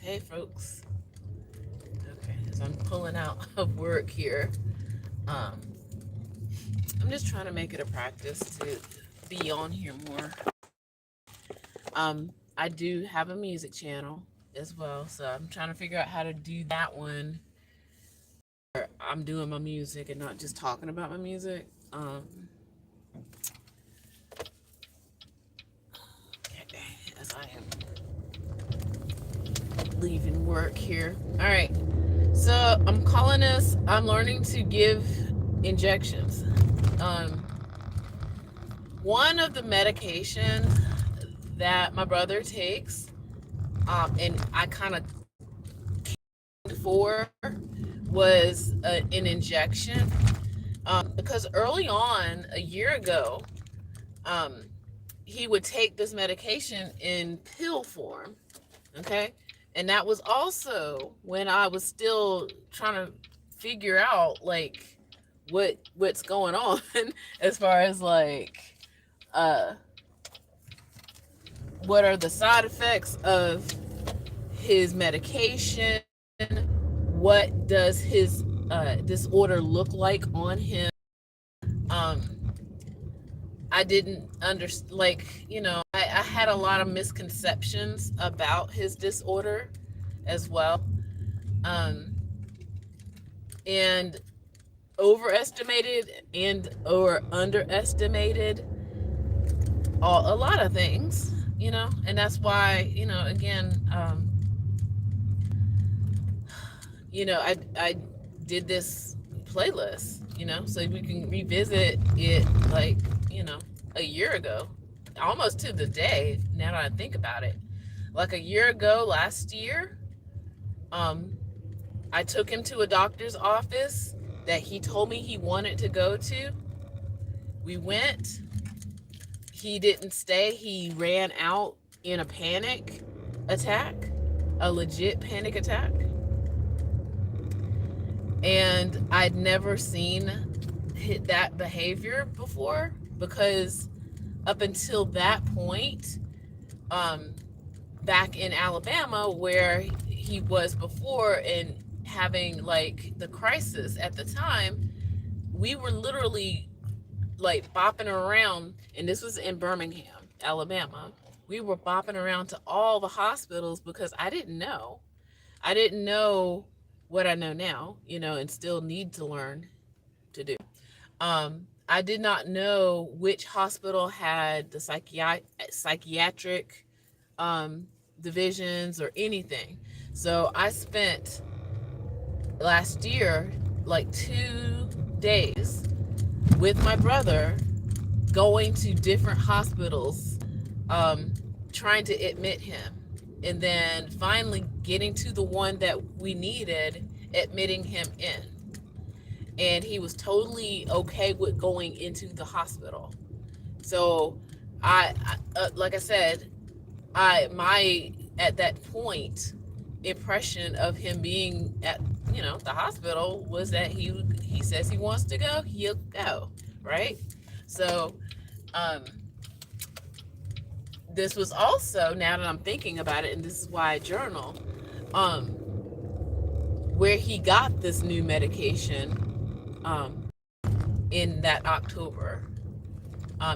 Hey, folks. Okay, so I'm pulling out of work here. Um, I'm just trying to make it a practice to be on here more. I do have a music channel as well, so I'm trying to figure out how to do that one. I'm doing my music and not just talking about my music. As I am leaving work here. All right, so I'm calling this. I'm learning to give injections. Um, One of the medications that my brother takes, and I kind of for was an injection. Because early on, a year ago, um, he would take this medication in pill form. Okay, and that was also when I was still trying to figure out like what's going on as far as like uh what are the side effects of his medication, what does his disorder look like on him. um I didn't understand, like, I had a lot of misconceptions about his disorder as well, um and overestimated and or underestimated a lot of things, and that's why, again, I did this playlist, so we can revisit it, like, a year ago, almost to the day, now that I think about it. Like a year ago, last year, um, I took him to a doctor's office that he told me he wanted to go to. We went. He didn't stay. He ran out in a panic attack, a legit panic attack. And I'd never seen that behavior before, because up until that point, um, back in Alabama where he was before and having like the crisis at the time, we were literally like bopping around, and this was in Birmingham, Alabama. We were bopping around to all the hospitals because I didn't know. I didn't know what I know now, and still need to learn to do. I did not know which hospital had the psychiatric um, divisions or anything. So I spent last year like 2 days with my brother going to different hospitals, um, trying to admit him, and then finally getting to the one that we needed, admitting him in. And he was totally okay with going into the hospital. So like I said, my at that point impression of him being at the hospital was that he says he wants to go, he'll go, right? So um this was also, now that I'm thinking about it, and this is why I journal, um where he got this new medication, in that October.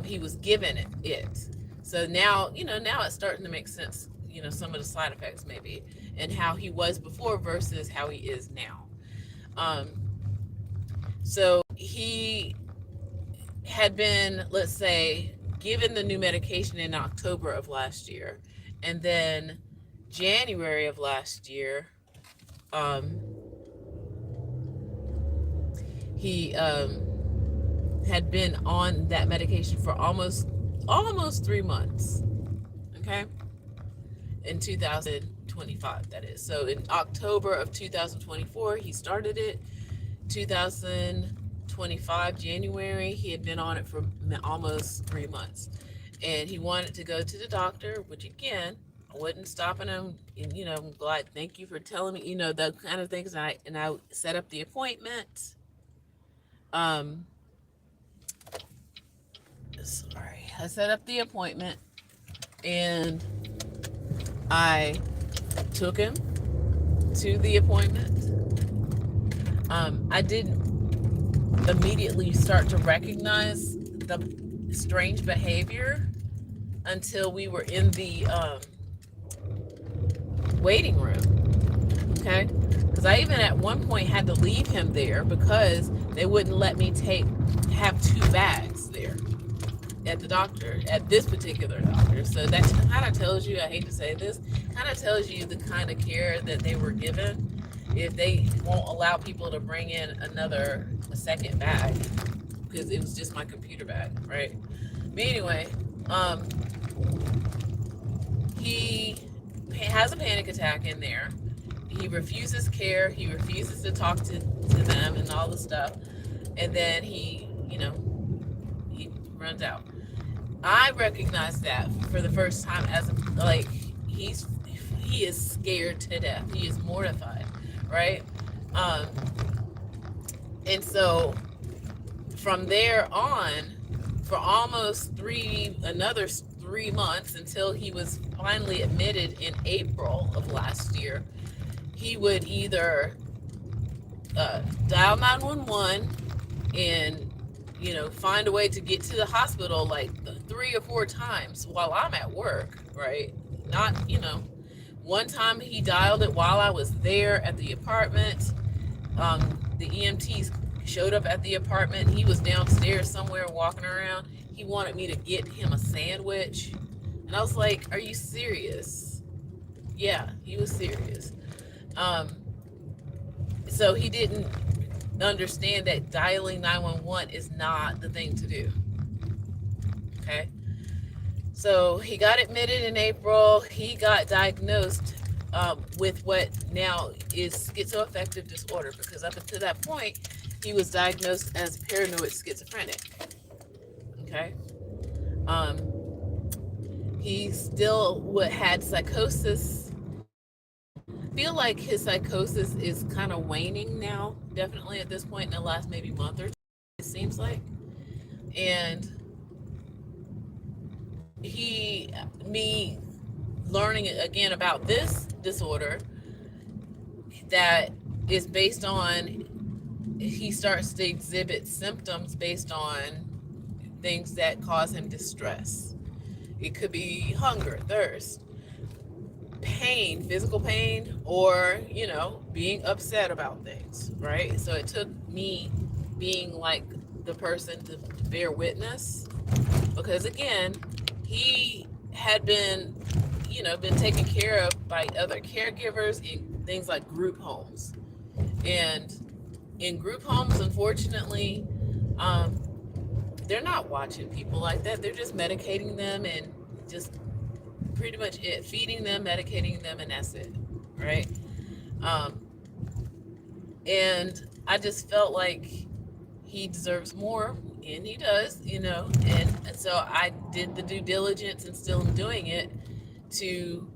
He was given it. So now, now it's starting to make sense, some of the side effects maybe, and how he was before versus how he is now. Um, so he had been, let's say, given the new medication in October of last year, and then January of last year, um, he had been on that medication for almost 3 months. Okay, in 2025, that is. So in October of 2024, he started it. 2025 January, he had been on it for almost 3 months, and he wanted to go to the doctor, which again, I wasn't stopping him. And I'm glad. Thank you for telling me. The kind of things. And I set up the appointment. Um, sorry, I set up the appointment, and I took him. to the appointment, I didn't immediately start to recognize the strange behavior until we were in the waiting room. Okay, because I even at one point had to leave him there because they wouldn't let me have 2 bags there at the doctor, at this particular doctor. So that kind of tells you, I hate to say this, kind of tells you the kind of care that they were given if they won't allow people to bring in a second bag, because it was just my computer bag, right? But anyway, he has a panic attack in there. He refuses care. He refuses to talk to them and all the stuff. And then he runs out. I recognize that for the first time as he is scared to death. He is mortified, right? And so from there on, for almost another 3 months until he was finally admitted in April of last year, he would either dial 911 and find a way to get to the hospital like 3 or 4 times while I'm at work, right? Not, one time he dialed it while I was there at the apartment. The EMTs showed up at the apartment. He was downstairs somewhere walking around. He wanted me to get him a sandwich. And I was like, are you serious? Yeah, he was serious. So he didn't understand that dialing 911 is not the thing to do. Okay. So he got admitted in April. He got diagnosed with what now is schizoaffective disorder, because up until that point, he was diagnosed as paranoid schizophrenic. Okay. He still had psychosis. I feel like his psychosis is kind of waning now, definitely at this point in the last maybe month or two, it seems like. And me learning again about this disorder that is based on, he starts to exhibit symptoms based on things that cause him distress. It could be hunger, thirst, pain, physical pain, or, being upset about things, right? So it took me being like the person to bear witness, because again, he had been taken care of by other caregivers in things like group homes. And in group homes, unfortunately, they're not watching people like that. They're just medicating them and just pretty much it, feeding them, medicating them, and that's it, right? And I just felt like he deserves more, and he does, and so I did the due diligence, and still am doing it, to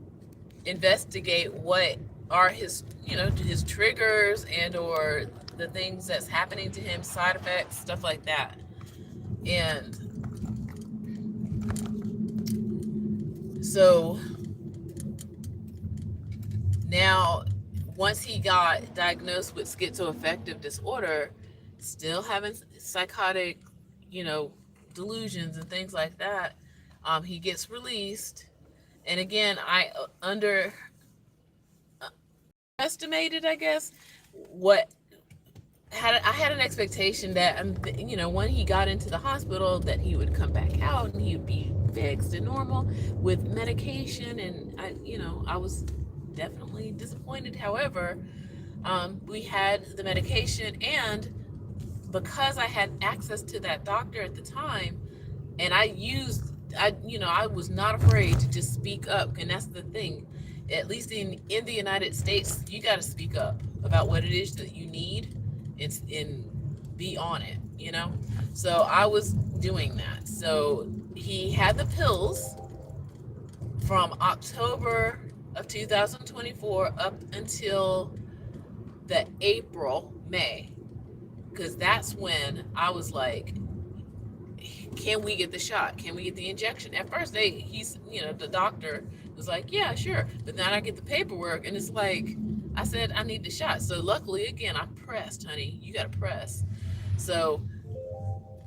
investigate what are his triggers and or the things that's happening to him, side effects, stuff like that. And so now, once he got diagnosed with schizoaffective disorder, still having psychotic, delusions and things like that, he gets released. And again, I underestimated, I guess, I had an expectation that, when he got into the hospital, that he would come back out and he would be fixed and normal with medication. And I was definitely disappointed. However, we had the medication, and because I had access to that doctor at the time, and I was not afraid to just speak up. And that's the thing, at least in the United States, you got to speak up about what it is that you need and be on it, so I was doing that. So he had the pills from October of 2024 up until the May, because that's when I was like, can we get the shot? Can we get the injection? At first, the doctor was like, yeah, sure. But then I get the paperwork, and it's like, I said, I need the shot. So luckily, again, I pressed, honey. You got to press. So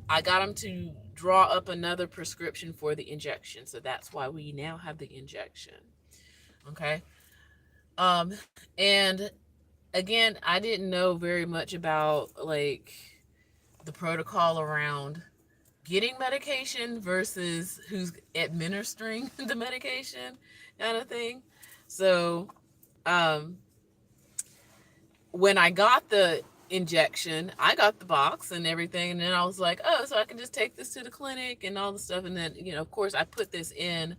I got him to draw up another prescription for the injection. So that's why we now have the injection. Okay. Um, and again, I didn't know very much about like the protocol around getting medication versus who's administering the medication kind of thing. So, um, when I got the injection, I got the box and everything. And then I was like, oh, so I can just take this to the clinic and all the stuff. And then, of course, I put this in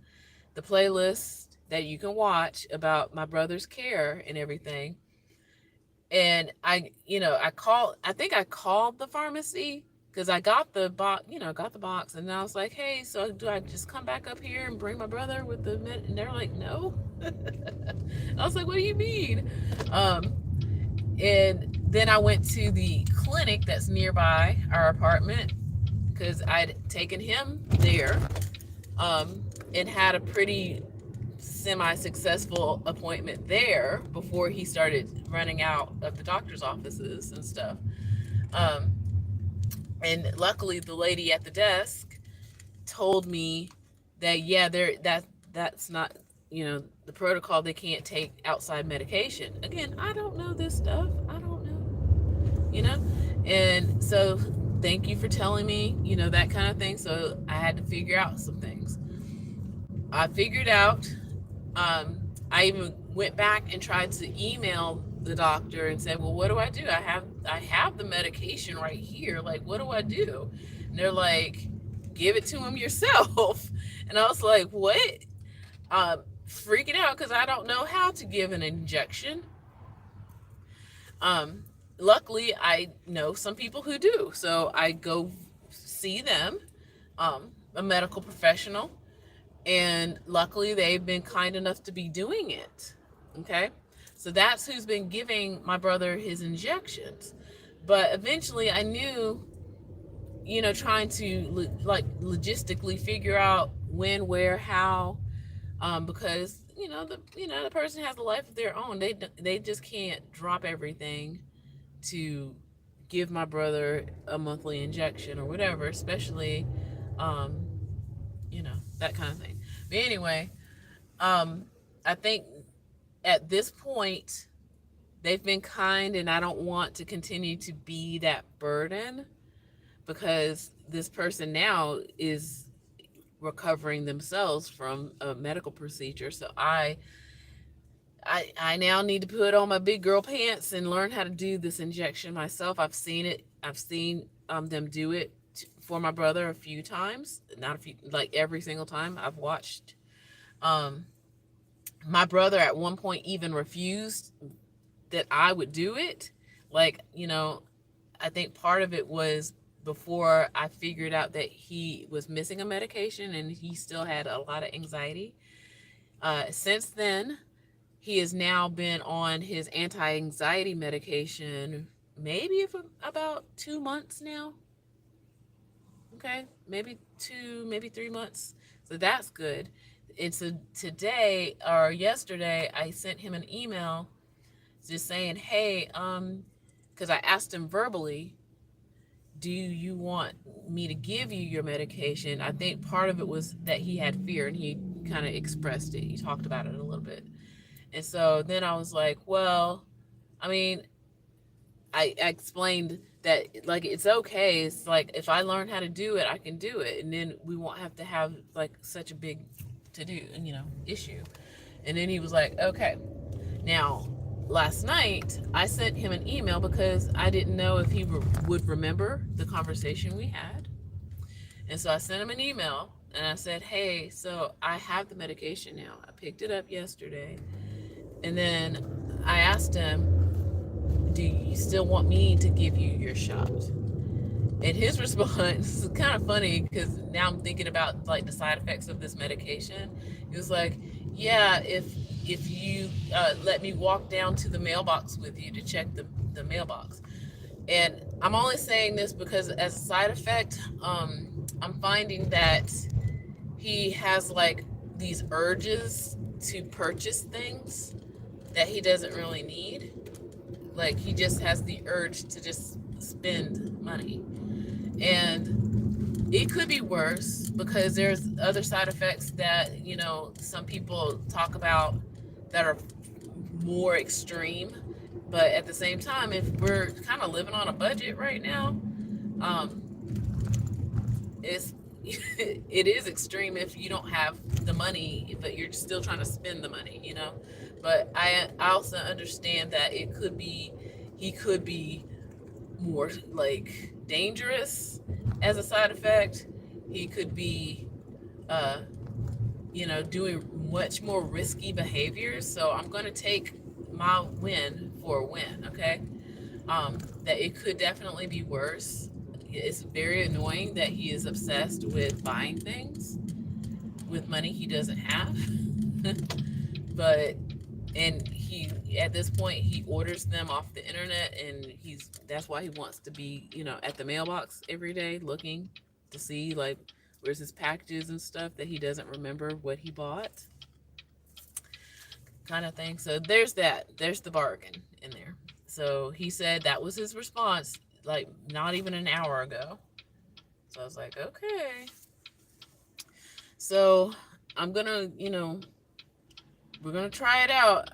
the playlist that you can watch about my brother's care and everything. And I think I called the pharmacy because I got the box, got the box. And I was like, hey, so do I just come back up here and bring my brother with the med? And they're like, no. I was like, what do you mean? And then I went to the clinic that's nearby our apartment because I'd taken him there, and had a pretty semi-successful appointment there before he started running out of the doctor's offices and stuff. Um, and luckily, the lady at the desk told me that that's not the protocol. They can't take outside medication. Again, I don't know this stuff. I don't know. And so thank you for telling me, that kind of thing. So I had to figure out some things. I figured out. I even went back and tried to email the doctor and said, well, what do I do? I have the medication right here. Like, what do I do? And they're like, give it to him yourself. And I was like, what? Freaking out because I don't know how to give an injection. Luckily, I know some people who do. So I go see them, a medical professional. And luckily, they've been kind enough to be doing it. Okay. So that's who's been giving my brother his injections. But eventually, I knew, trying to logistically figure out when, where, how, because the person has a life of their own. They just can't drop everything to give my brother a monthly injection or whatever, especially, that kind of thing. But anyway, I think at this point they've been kind, and I don't want to continue to be that burden because this person now is recovering themselves from a medical procedure. So I now need to put on my big girl pants and learn how to do this injection myself. I've seen it. I've seen them do it for my brother a few times, not a few, like every single time I've watched. My brother at one point even refused that I would do it. Like, I think part of it was before I figured out that he was missing a medication and he still had a lot of anxiety. Since then, he has now been on his anti-anxiety medication maybe for about 2 months now. Okay, maybe 3 months. So that's good. And so today or yesterday, I sent him an email just saying, hey, because I asked him verbally, do you want me to give you your medication? I think part of it was that he had fear, and he kind of expressed it. He talked about it a little bit. And so then I was like, well, I mean, I explained that, like, it's okay. It's like, if I learn how to do it, I can do it. And then we won't have to have like such a big to do, issue. And then he was like, okay. Now, last night, I sent him an email because I didn't know if he would remember the conversation we had. And so I sent him an email and I said, hey, so I have the medication now. I picked it up yesterday. And then I asked him, do you still want me to give you your shot? And his response is kind of funny because now I'm thinking about like the side effects of this medication. He was like, yeah, if you let me walk down to the mailbox with you to check the mailbox. And I'm only saying this because as a side effect, I'm finding that he has like these urges to purchase things that he doesn't really need. Like, he just has the urge to just spend money. And it could be worse because there's other side effects that, some people talk about that are more extreme. But at the same time, if we're kind of living on a budget right now, um, it's it is extreme if you don't have the money, but you're still trying to spend the money. But I also understand that he could be more like dangerous as a side effect. He could be uh doing much more risky behaviors. So I'm going to take my win for a win. Okay. That it could definitely be worse. It's very annoying that he is obsessed with buying things with money he doesn't have. But and he at this point he orders them off the internet, and that's why he wants to be at the mailbox every day looking to see like where's his packages and stuff that he doesn't remember what he bought, kind of thing. So there's the bargain in there. So he said that was his response, like not even an hour ago. So I was like, okay. So I'm gonna, we're gonna try it out.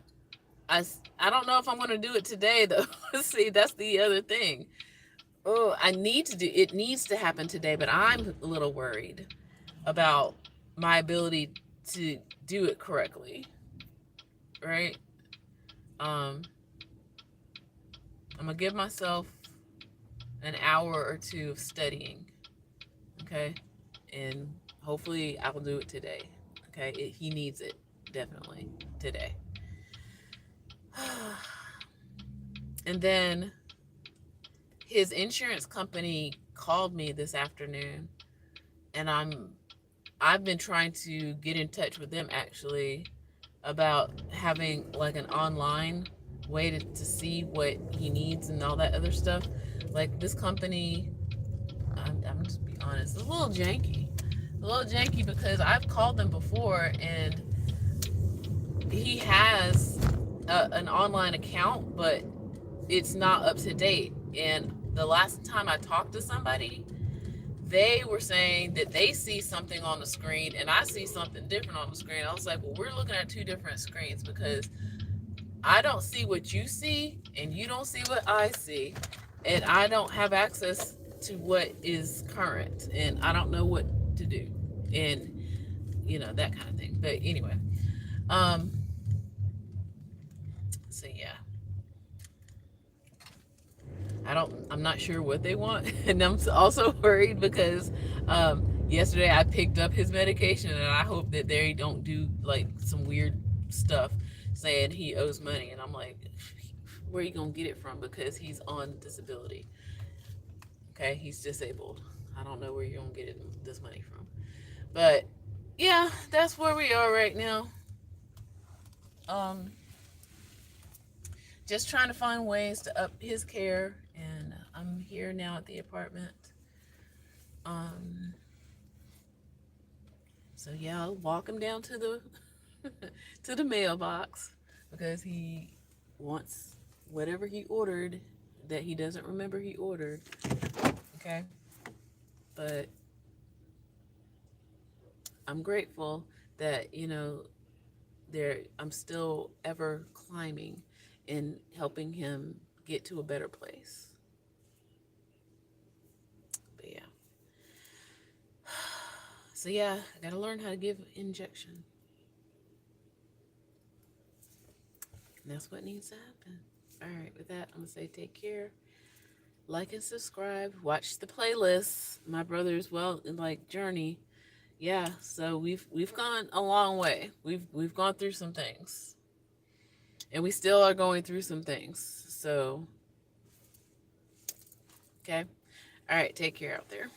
I don't know if I'm gonna do it today though. See, that's the other thing. Oh, it needs to happen today, but I'm a little worried about my ability to do it correctly. Right? Um, I'm gonna give myself an hour or two of studying. Okay? And hopefully I will do it today. Okay? He needs it definitely today. And then his insurance company called me this afternoon, and I've been trying to get in touch with them actually about having like an online way to see what he needs and all that other stuff. Like this company, I'm just be honest, it's a little janky because I've called them before, and he has an online account, but it's not up to date. And the last time I talked to somebody, they were saying that they see something on the screen and I see something different on the screen. I was like, well, we're looking at two different screens because I don't see what you see and you don't see what I see. And I don't have access to what is current, and I don't know what to do. And, that kind of thing. But anyway, um, so yeah. I'm not sure what they want. And I'm also worried because yesterday I picked up his medication, and I hope that they don't do like some weird stuff saying he owes money. And I'm like, where are you going to get it from? Because he's on disability. Okay. He's disabled. I don't know where you're going to get this money from. But yeah, that's where we are right now. Um, just trying to find ways to up his care, and I'm here now at the apartment. Um, so yeah, I'll walk him down to the to the mailbox because he wants whatever he ordered that he doesn't remember he ordered. Okay, but I'm grateful that I'm still ever climbing and helping him get to a better place. But yeah. So yeah, I gotta learn how to give injection. And that's what needs to happen. All right, with that, I'm gonna say take care. Like and subscribe. Watch the playlist. My brother's journey. Yeah, so we've gone a long way. We've gone through some things, and we still are going through some things. So, okay, all right. Take care out there.